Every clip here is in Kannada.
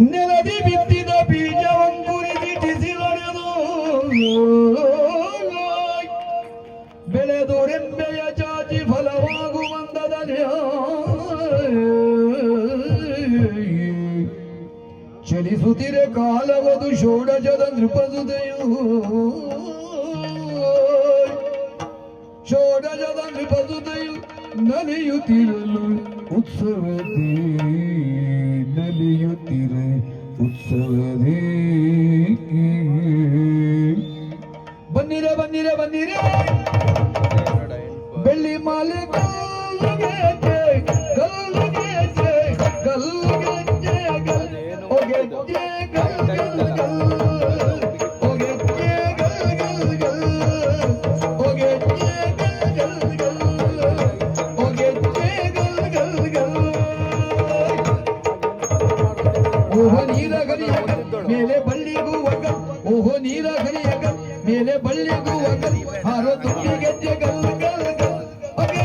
ನೆಲದಿ ಬಿತ್ತಿದ ಬೀಜವಂಕುರಿಸಿಟಿಸಿದೊಡೆದು ಬೆಳೆದೊರೆಂಬೆಯ ಚಾಚಿ ಫಲವಾಗುವಂದದನೆ ಚಲಿಸುತ್ತಿರೆ ಕಾಲವದು ಷೋಡಶದ ನೃಪಸುತೆಯು ಷೋಡಶದ ನೃಪಸುತೆಯು ನಲಿಯುತ್ತಿರಲು ಉತ್ಸವದೇ ನಲಿಯುತ್ತಿರೆ ಉತ್ಸವದೇ ಬನ್ನಿರೆ ಬನ್ನಿರೆ ಬನ್ನಿರೆ ಬೆಳ್ಳಿ ಮಾಲೆ ಗಲ್ಲಿಗೆ ಗಲ್ಲಿಗೆ ಗಲ್ಲಿಗೆ ಓಗೆ ಗಲ್ ಗಲ್ ಗಲ್ ಓಗೆ ಗಲ್ ಗಲ್ ಗಲ್ ಓಗೆ ಗಲ್ ಗಲ್ ಗಲ್ ಓಗೆ ಗಲ್ ಗಲ್ ಗಲ್ ಓಹೋ ನೀರ ಗರಿಯ ಮೇಲೆ ಬಳ್ಳಿಗುವಾಗ ಓಹೋ ನೀರ ಗರಿಯ ಮೇಲೆ ಬಳ್ಳಿಗುವಾಗ ಹಾರೋ ತುಂಬಿ ಗೆಜ್ಜೆ ಗಲ್ ಗಲ್ ಗಲ್ ಓಗೆ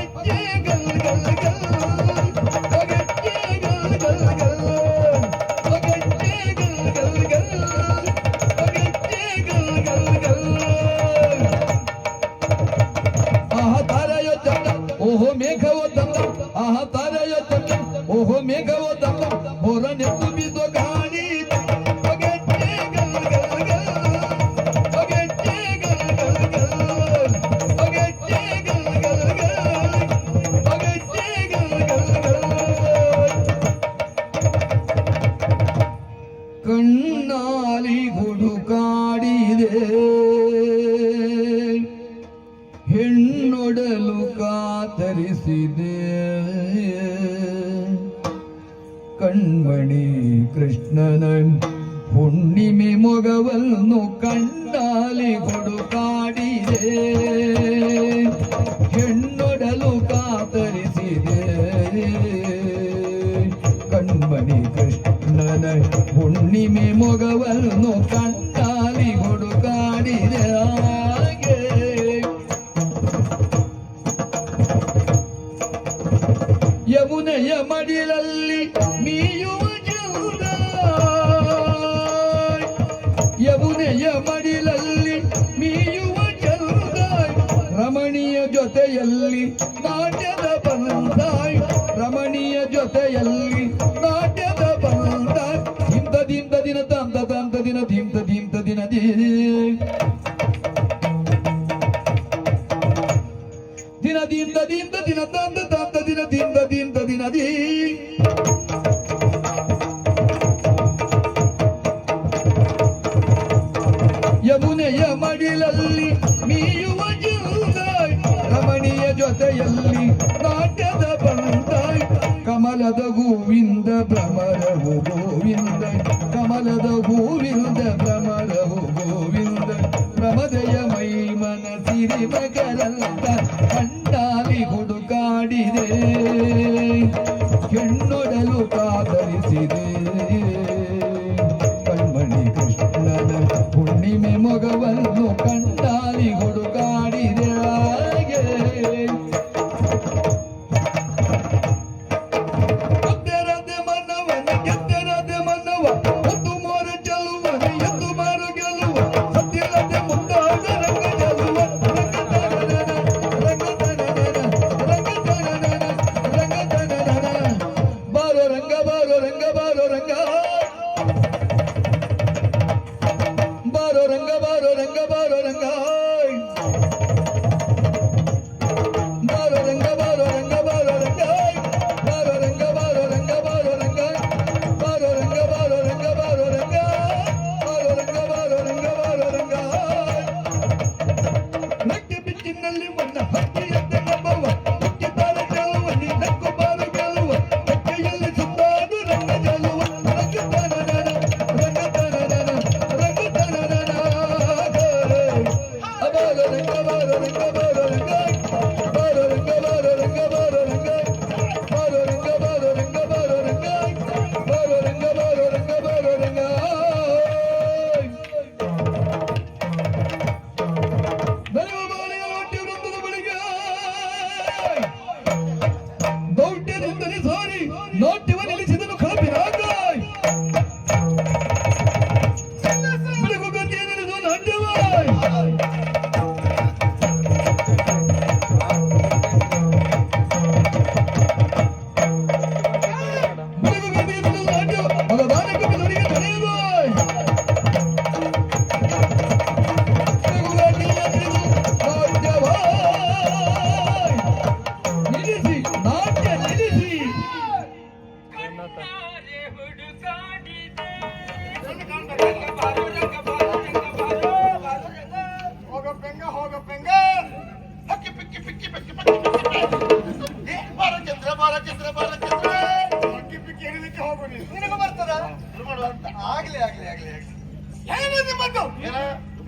ಗಲ್ ಗಲ್ ಗಲ್ ಓಗೆ ಗಲ್ ಗಲ್ ಗಲ್ ಓಗೆ ಗಲ್ ಗಲ್ ಗಲ್ ಓಗೆ ಗಲ್ ಗಲ್ ಗಲ್ ಆಹಾ ತಾರೆಯೋ ಚಂದ ಓಹೋ ಮೇಘವೋ ತಂದ ಆಹಾ ತಾರೆಯೋ ಚಂದ ಓಹೋ ಮೇಘವೋ ತಂದ ಹೊರ ನೆತ್ತು ಬಿದ್ದೋ ಗಾಳಿ ಓಗೆ ಗಲ್ ಗಲ್ ಗಲ್ ಓಗೆ ಗಲ್ ಗಲ್ ಗಲ್ ಓಗೆ ಗಲ್ ಗಲ್ ಗಲ್ ಓಗೆ ಗಲ್ ಗಲ್ ಗಲ್ ಕಣ್ಣಾಲಿ ಹುಡುಕಾಡಿದೆ ಹೆಣ್ಣೊಡಲು ಕಾತರಿಸಿದೆ ಕಣ್ಮಣಿ ಕೃಷ್ಣನ ಹುಣ್ಣಿಮೆ ಮೊಗವನ್ನು ಕಣ್ಣಾಲಿ ಹುಡುಕಾಡಿದೆ ಹೆಣ್ಣೊಡಲು ಕಾತರಿಸಿದೆ ಕಣ್ಮಣಿ ಕೃಷ್ಣನ ಹುಣ್ಣಿಮೆ ಮೊಗವನ್ನು ಕಣ್ಣಾಲಿ ಹುಡುಕಾಡಿದೆ ಹಾಗೆ ಯಮುನೆಯ ಮಡಿಲಲ್ಲಿ ಮೀಯುವ ಚಂದ ಯಮುನೆಯ ಮಡಿಲಲ್ಲಿ ಮೀಯುವ ಚಂದ ರಮಣಿಯ ಜೊತೆಯಲ್ಲಿ ನಾಟ್ಯದ ಬಂದ ರಮಣಿಯ ಜೊತೆಯಲ್ಲಿ ನಾಟ್ಯದ ಬಂದ ದಿಂತ ದಿಂತ ದಿನ ತಂತ ತಂತ ದಿನ ದಿಂತ ದಿಂತ ದಿನ ದಿನ ದಿಂತ ದಿಂತ ದಿನ ತಂತ ತಂತ ದಿನ ದಿಂತ ದಿಂತ ದಿನ ದಿ ಯಮುನೆಯ ಮಡಿಲಲ್ಲಿ ಮೀಯುವ ಜೀವ ರಮಣಿಯ ಜೊತೆಯಲ್ಲಿ ನಾಟ್ಯದ ಬಂದ ಕಮಲದ ಹೂವಿಂದ ಭ್ರಮರವು ಗೋವಿಂದ ಕಮಲದ ಹೂವಿಂದ ಭ್ರಮರವು ಗೋವಿಂದ ಪ್ರಮದೆಯ ಮೈ ಮನಸಿರಿ ಮಗರಂತ ಕಣ್ಣಾಲಿ ಹುಡುಕಾಡಿದೆ ಹೆಣ್ಣೊಡಲು ಕಾತರಿಸಿದೆ ಕಣ್ಮಣಿ ಕೃಷ್ಣನ ಹುಣ್ಣಿಮೆ ಮೊಗವನ್ನು ಕಣ್ಣಾಲಿ ಹುಡುಕಾಡಿದೆ ಹಾಗೆ ಗೆದ್ದರದೆ ಮನವನ ಗೆದ್ದರದೆ ಮನವ ಒಂದು ಮೋರ ಚೆಲುವನ ಎದ್ದು ಮಾರು ಗೆಲುವ ಸತ್ತಿಲ್ಲದೆ ಮುಂದಾದ ರಂಗ ಚೆಲುವ ಬಾರೋ ರಂಗ ಬಾರೋ ರಂಗ ಬಾರೋ ರಂಗ ಬಾರೋ ರಂಗ ಬಾರೋ ರಂಗ ಬಾರೋ ರಂಗ ಬಾರೋ ರಂಗ ಬಾರೋ ರಂಗ ಬಾರೋ ರಂಗ ಬಾರೋ ರಂಗ ಬಾರೋ ರಂಗ ಬಾರೋ ರಂಗ ಬಾರೋ ರಂಗ ಬಾರೋ ರಂಗ ಬಾರೋ ರಂಗ ಬಾರೋ ರಂಗ ಬಾರೋ ರಂಗ ಬಾರೋ ರಂಗ ನಕ್ಕೆ ಬಿಚ್ಚಿನಲ್ಲಿ ಮಣ್ಣ ಹಕ್ಕಿಯಂತೆ ನಮ್ಮವ್ವ ನಕ್ಕೆ ತಾರ ಚೆಲುವ ನೀ ನಕ್ಕು ಬಾರು ಗೆಲುವ ನಕ್ಕೆಯಲ್ಲಿ ಸುತ್ತಾದು ರಂಗ ಚೆಲುವ ರಂಗ ತನನ ರಂಗ ತನನ ರಂಗ ತನನ ಬಾರೋ ರಂಗ ಬಾರೋ ರಂಗ ಬಾರೋ ರಂಗ ಬಾರೋ ರಂಗ ಬಾರೋ ರಂಗ ಬಾರೋ ರಂಗ ಬಾರೋ ರಂಗ ಬಾರೋ ರಂಗ ಬಾರೋ ರಂಗ ಬಾರೋ ರಂಗ ಬಾರೋ ರಂಗ ಬಾರೋ ರಂಗ ಬರುವ ಬಾಳಿಯ ಲೋಟ್ಯ ವೃತ್ತದ ಬಳಿಗೆ ದೌಢ್ಯದಿಂದಲೇ ಸಾರಿ ನಾಟ್ಯವ ನಿಲ್ಲಿಸಿದನು ಕಳಪಿನಾಗ ಕೇಳೋದು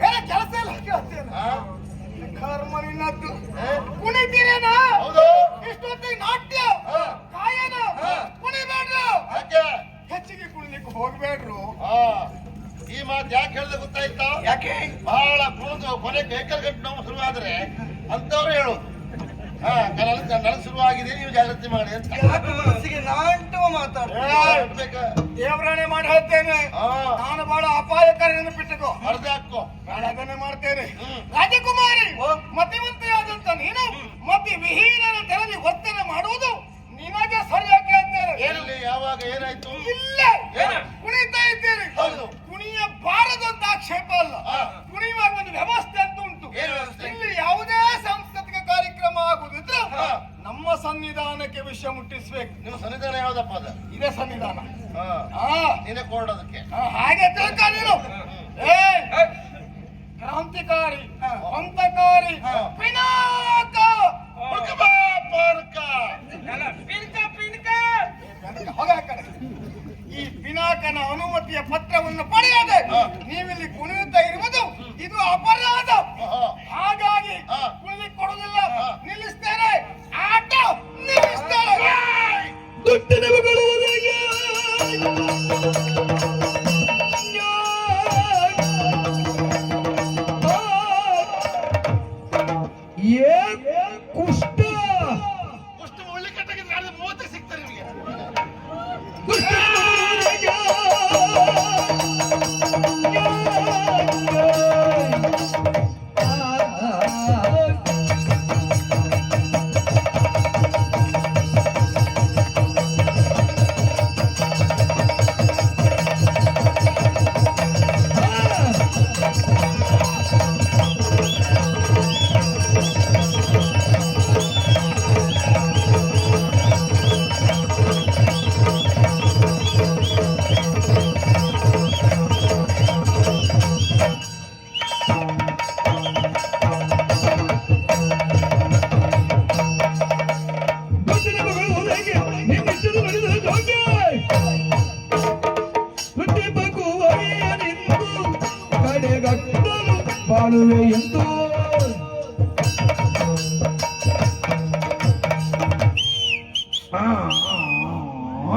ಬೇರೆ ಕೆಲಸ ಇಲ್ಲ ಕೇಳ್ತೇನೆ. ಕರ್ಮ ನಿನ್ನದ್ದು. ಕುಣಿತೀರೇನ ಇಷ್ಟೊತ್ತಿಗೆ ನಾಟ್ಯ ಕಾಯನ ಕುಣಿಬೇಡ್ರು, ಹೆಚ್ಚಿಗೆ ಕುಣಿಲಿಕ್ಕೆ ಹೋಗ್ಬೇಡ್ರು. ಈ ಮಾತು ಯಾಕೆ ಹೇಳ್ದೆ ಗೊತ್ತಾಯ್ತಾ? ಯಾಕೆ? ಬಹಳ ಕುಣಿದು ಕೊನೆ ಕೈಕಲ್ ಗಂಟು ನೋವು ಶುರುವಾದ್ರೆ ಅಂತವ್ರು ಹೇಳೋದು ನನಗೆ ಶುರುವಾಗಿದೆ, ನೀವು ಜಾಗೃತಿ ಮಾಡಿ ಅಂತ. ದೇವರಾಣೆ ಮಾಡಿ ಹೇಳ್ತೇನೆ, ನಾನು ಬಹಳ ಅಪಾಯಕಾರಿಯನ್ನು ಬಿಟ್ಟುಕೋ ಅರ್ಧ ಹಾಕೋ ಅದನ್ನೇ ಮಾಡ್ತೇನೆ. ರಾಜಕುಮಾರಿ ಮತಿವಂತೆಯಾದಂತ ನೀನು ಮತಿ ವಿಹೀನನ ತೆರವಿ ವರ್ತನೆ ಮಾಡುವುದು ನಿನಗೆ ಸರಿಯಾಗಿ ಹೇಳ್ತೇನೆ. ಎಲ್ಲಿ ಯಾವಾಗ ಏನಾಯ್ತು? ಇಲ್ಲ ಕುಣಿತಾ ಇದ್ದೇನೆ, ಕುಣಿಯಬಾರದಂತ ಆಕ್ಷೇಪ ಅಲ್ಲ, ಕುಣಿಯುವಾಗ ಒಂದು ವ್ಯವಸ್ಥೆ ಅಂತ ಉಂಟು. ಇಲ್ಲಿ ಯಾವುದೇ ಸಾಂಸ್ಕೃತಿಕ ಕಾರ್ಯಕ್ರಮ ಆಗುದಿದ್ರೆ ನಮ್ಮ ಸನ್ನಿಧಾನಕ್ಕೆ ವಿಷಯ ಮುಟ್ಟಿಸ್ಬೇಕು. ನಿಮ್ಮ ಸನ್ನಿಧಾನ ಯಾವ್ದಪ್ಪ? ಅದ ಇದೇ ಸನ್ನಿಧಾನ. ನೀನೇ ಕೊಡೋದಕ್ಕೆ ಹಾಗೆ ತಿಳ್ಕ ನೀನು. ಕ್ರಾಂತಿಕಾರಿ, ಹಂತಕಾರಿ, ಪಿನಾಕ ಈ ಪಿನಾಕನ ಅನುಮತಿಯ ಪತ್ರವನ್ನು ಪಡೆಯದೆ ನೀವಿಲ್ಲಿ ಕುಣಿಯುತ್ತಾ ಇರುವುದು ಇದು ಅಪರಾಧ. ಹಾಗಾಗಿ ಕುಣಿಲಿಕ್ಕೆ ಕೊಡುವುದಿಲ್ಲ, ನಿಲ್ಲಿಸ್ತೇನೆ, ಆಟ ನಿಲ್ಲಿಸ್ತೇನೆ. ಕುಷ್ಟ ಕುಷ್ಟ ಒಳ್ಳೆ ಕಟ್ಟಾಗಿದ್ರೆ ನಾಳೆ 30 ಸಿಗ್ತಾರೆ ನಿಮಗೆ. ಬಾಳುವೆ ಎಂದು